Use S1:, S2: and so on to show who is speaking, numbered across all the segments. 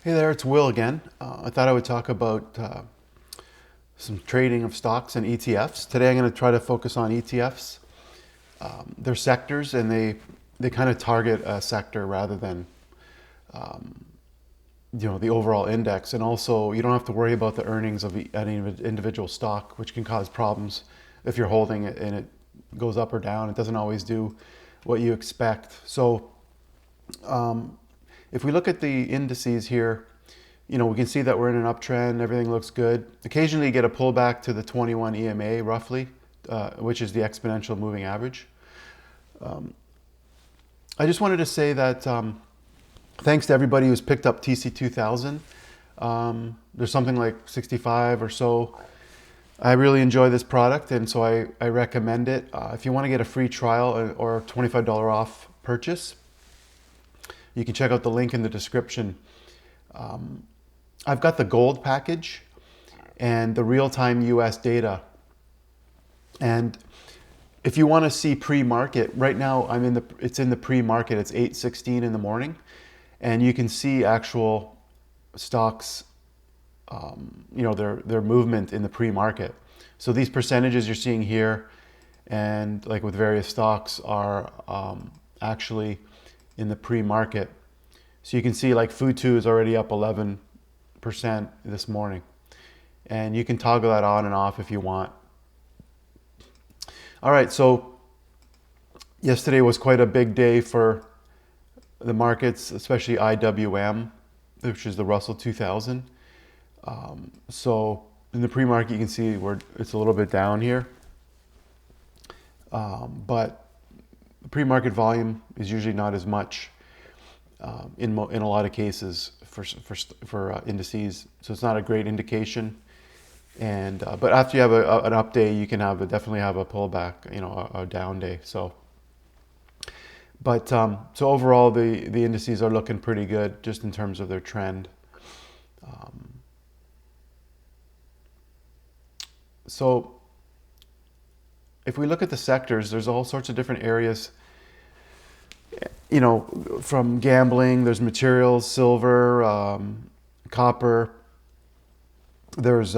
S1: Hey there, it's Will again. I thought I would talk about some trading of stocks and ETFs. Today I'm going to try to focus on ETFs. They're sectors and they kind of target a sector rather than the overall index. And also you don't have to worry about the earnings of any individual stock, which can cause problems if you're holding it and it goes up or down. It doesn't always do what you expect. So if we look at the indices here, we can see that we're in an uptrend. Everything looks good. Occasionally you get a pullback to the 21 EMA roughly, which is the exponential moving average. I just wanted to say that thanks to everybody who's picked up TC2000. There's something like 65 or so. I really enjoy this product, and so I recommend it. If you want to get a free trial or a $25 off purchase, you can check out the link in the description. I've got the gold package and the real-time US data. And if you want to see pre-market, right now it's in the pre-market. It's 8:16 in the morning, and you can see actual stocks, their movement in the pre-market. So these percentages you're seeing here, and like with various stocks, are actually in the pre-market. So you can see like Futu is already up 11% this morning, and you can toggle that on and off if you want. All right, so yesterday was quite a big day for the markets, especially IWM, which is the Russell 2000. So in the pre-market, you can see it's a little bit down here, but the pre-market volume is usually not as much in a lot of cases for indices, so it's not a great indication. And but after you have an up day, you can definitely have a pullback, a down day. So overall, the indices are looking pretty good just in terms of their trend. So if we look at the sectors, there's all sorts of different areas. From gambling, there's materials, silver, copper, there's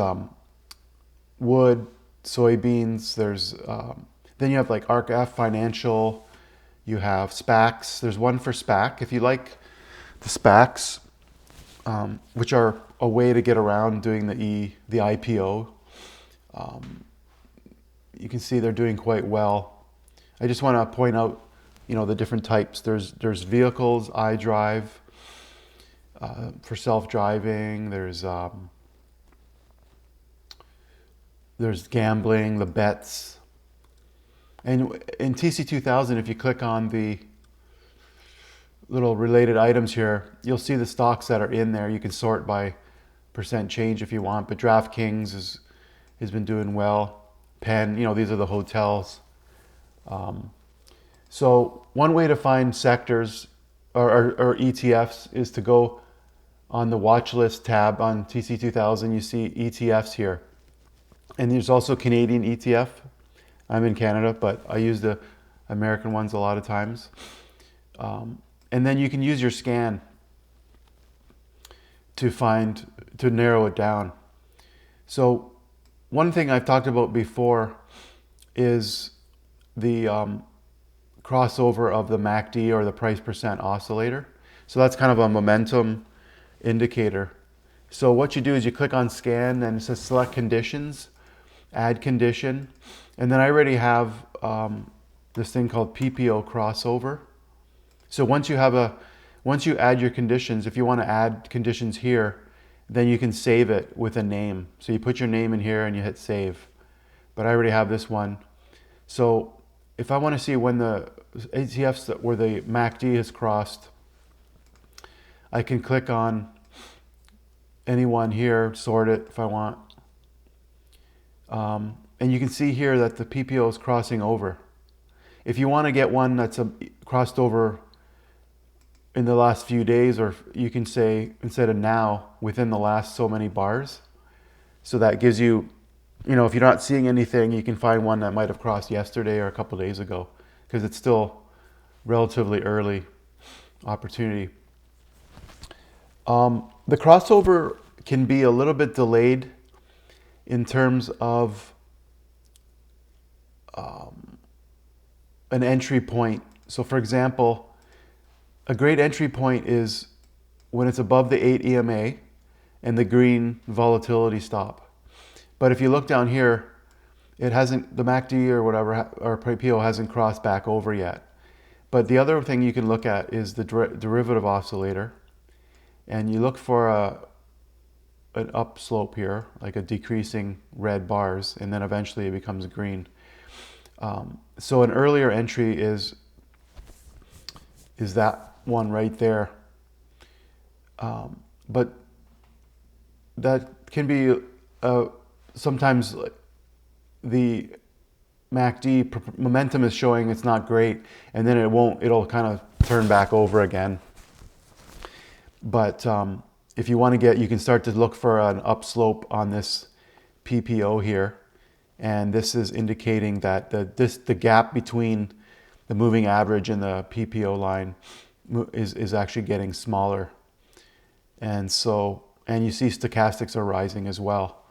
S1: wood, soybeans, there's then you have like ARC Financial, you have SPACs. There's one for SPAC. If you like the SPACs, which are a way to get around doing the IPO, you can see they're doing quite well. I just want to point out the different types. There's vehicles, iDrive, for self-driving. There's gambling, the bets. And in TC2000, if you click on the little related items here, you'll see the stocks that are in there. You can sort by percent change if you want, but DraftKings has been doing well. Penn, these are the hotels. So one way to find sectors or ETFs is to go on the Watchlist tab on TC2000. You see ETFs here. And there's also Canadian ETF. I'm in Canada, but I use the American ones a lot of times. And then you can use your scan to narrow it down. So one thing I've talked about before is the crossover of the MACD, or the price percent oscillator. So that's kind of a momentum indicator. So what you do is you click on scan, and it says select conditions, add condition, and then I already have this thing called PPO crossover. So once you add your conditions, if you want to add conditions here, then you can save it with a name. So you put your name in here and you hit save. But I already have this one. So if I want to see when the ETFs where the MACD has crossed, I can click on any one here, sort it if I want. And you can see here that the PPO is crossing over. If you want to get one that's crossed over in the last few days, or you can say instead of now, within the last so many bars. So that gives you, if you're not seeing anything, you can find one that might have crossed yesterday or a couple days ago, because it's still relatively early opportunity. The crossover can be a little bit delayed in terms of an entry point. So for example, a great entry point is when it's above the 8 EMA and the green volatility stop. But if you look down here, it hasn't, the MACD or whatever, or PO hasn't crossed back over yet. But the other thing you can look at is the derivative oscillator. And you look for an upslope here, like a decreasing red bars, and then eventually it becomes green. So an earlier entry is that one right there. But that can be sometimes the MACD momentum is showing it's not great, and then it'll kind of turn back over again. But if you want to you can start to look for an upslope on this PPO here. And this is indicating that the gap between the moving average and the PPO line is actually getting smaller. And you see stochastics are rising as well.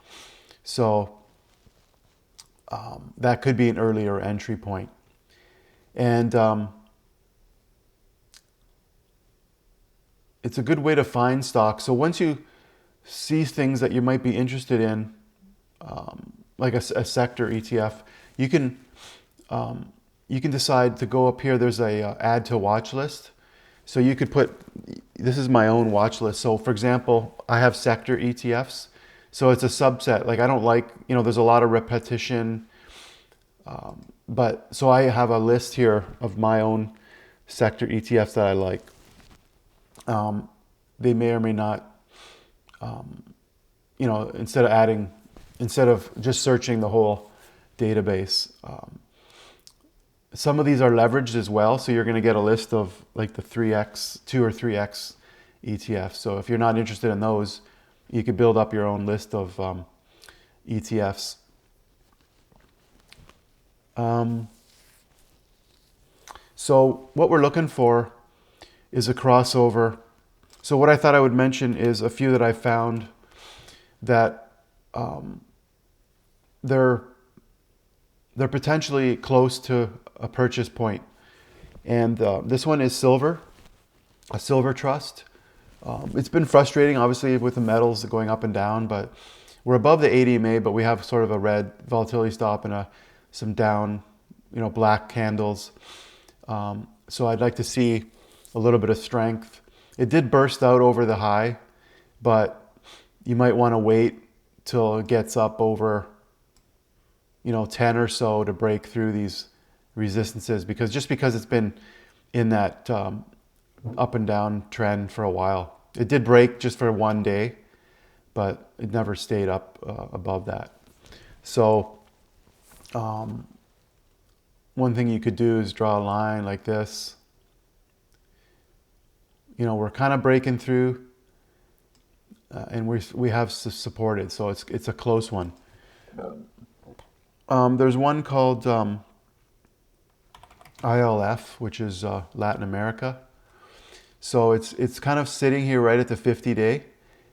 S1: So that could be an earlier entry point. And it's a good way to find stocks. So once you see things that you might be interested in, like a sector ETF, you can decide to go up here. There's a add to watch list. So you could put, this is my own watch list. So for example, I have sector ETFs. So it's a subset. Like I don't like, there's a lot of repetition. So I have a list here of my own sector ETFs that I like. They may or may not, instead of just searching the whole database. Some of these are leveraged as well, so you're going to get a list of like the 3x, 2 or 3x ETFs. So if you're not interested in those, you could build up your own list of ETFs. So what we're looking for is a crossover. So what I thought I would mention is a few that I found that they're potentially close to a purchase point. And this one is silver, a silver trust. It's been frustrating, obviously, with the metals going up and down, but we're above the 80 EMA, but we have sort of a red volatility stop and some down, black candles. So I'd like to see a little bit of strength. It did burst out over the high, but you might want to wait till it gets up over 10 or so to break through these resistances, because it's been in that up and down trend for a while. It did break just for one day, but it never stayed up above that. So one thing you could do is draw a line like this. We're kind of breaking through, and we have supported, so it's a close one. There's one called ILF, which is Latin America. So it's kind of sitting here right at the 50-day,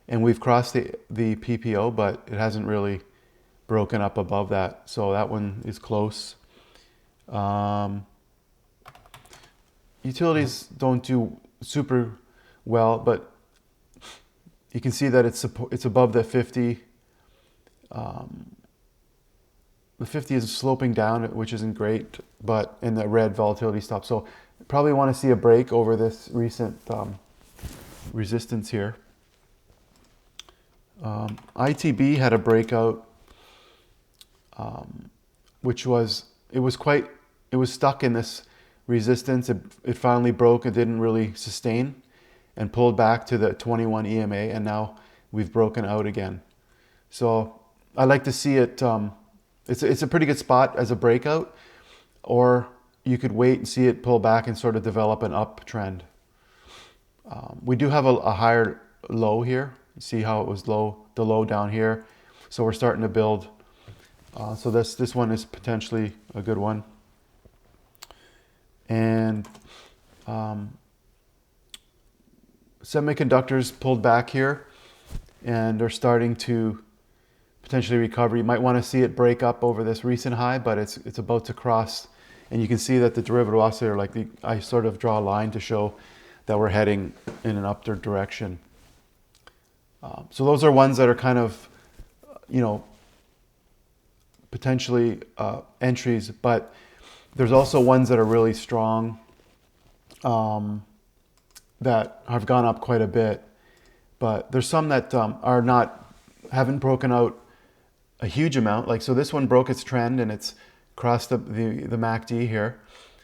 S1: and we've crossed the PPO, but it hasn't really broken up above that. So that one is close. Utilities don't do super well, but you can see that it's above the 50. The 50 is sloping down, which isn't great, but in the red volatility stop. So probably want to see a break over this recent resistance here. ITB had a breakout, which was stuck in this resistance. It finally broke. It didn't really sustain and pulled back to the 21 EMA, and now we've broken out again. So I like to see it. It's a pretty good spot as a breakout, or you could wait and see it pull back and sort of develop an uptrend. We do have a higher low here. You see how it was the low down here. So we're starting to build. So this one is potentially a good one. And Semiconductors pulled back here and are starting to potentially recover. You might want to see it break up over this recent high, but it's about to cross. And you can see that the derivative oscillator, I sort of draw a line to show that we're heading in an upward direction. So those are ones that are kind of, potentially entries, but there's also ones that are really strong that have gone up quite a bit. But there's some that haven't broken out a huge amount. Like, so this one broke its trend and it's crossed the MACD here.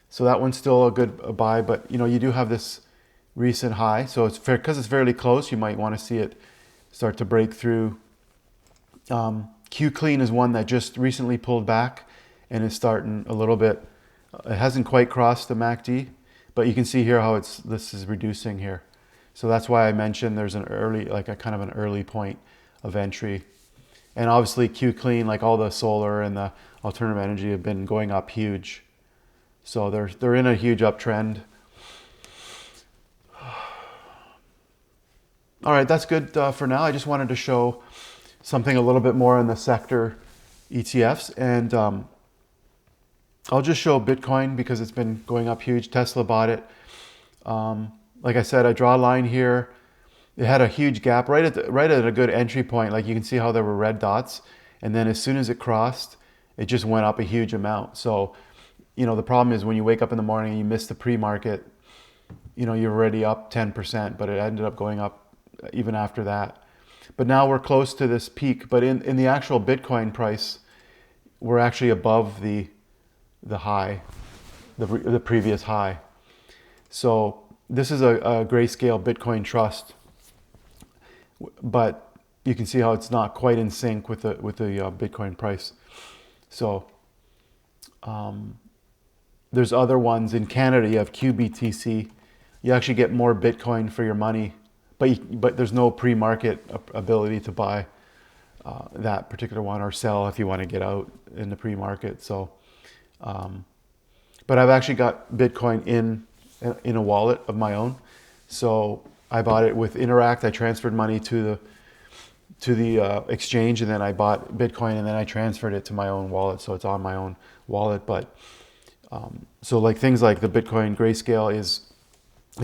S1: So that one's still a good buy, but you do have this recent high. So it's fair, because it's fairly close, you might want to see it start to break through. Q clean is one that just recently pulled back and is starting a little bit. It hasn't quite crossed the MACD, but you can see here how this is reducing here. So that's why I mentioned there's an early, like a kind of an early point of entry. And obviously Q clean, like all the solar and the alternative energy, have been going up huge. So they're in a huge uptrend. All right, that's good for now. I just wanted to show something a little bit more in the sector ETFs, and I'll just show Bitcoin because it's been going up huge. Tesla bought it. Like I said, I draw a line here. It had a huge gap right at a good entry point. Like, you can see how there were red dots, and then as soon as it crossed, it just went up a huge amount. So, the problem is when you wake up in the morning and you miss the pre-market, you're already up 10%, but it ended up going up even after that. But now we're close to this peak, but in the actual Bitcoin price, we're actually above the high, the previous high. So this is a grayscale Bitcoin trust, but you can see how it's not quite in sync with the Bitcoin price. So there's other ones. In Canada, you have QBTC. You actually get more Bitcoin for your money, but there's no pre-market ability to buy that particular one or sell if you want to get out in the pre-market. So, but I've actually got Bitcoin in a wallet of my own. So I bought it with Interact. I transferred money to the exchange, and then I bought Bitcoin, and then I transferred it to my own wallet. So it's on my own wallet. But so like things like the Bitcoin grayscale is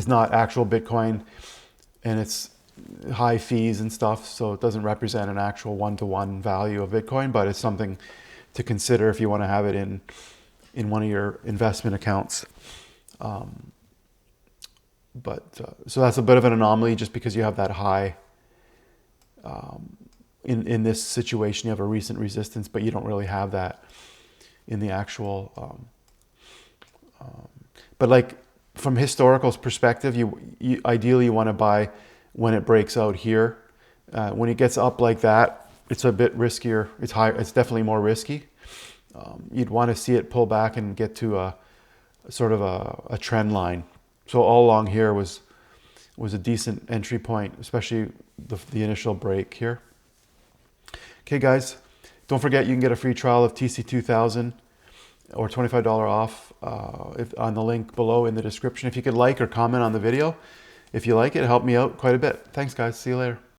S1: not actual Bitcoin, and it's high fees and stuff, so it doesn't represent an actual one-to-one value of Bitcoin, but it's something to consider if you want to have it in one of your investment accounts. So that's a bit of an anomaly, just because you have that high. In this situation, you have a recent resistance, but you don't really have that in the actual. But like, from historical perspective, you ideally want to buy when it breaks out here. When it gets up like that, it's a bit riskier. It's higher. It's definitely more risky. You'd want to see it pull back and get to a sort of a trend line. So all along here was a decent entry point, especially the initial break here. Okay, guys, don't forget you can get a free trial of TC2000 or $25 off on the link below in the description. If you could like or comment on the video, if you like it, help me out quite a bit. Thanks, guys. See you later.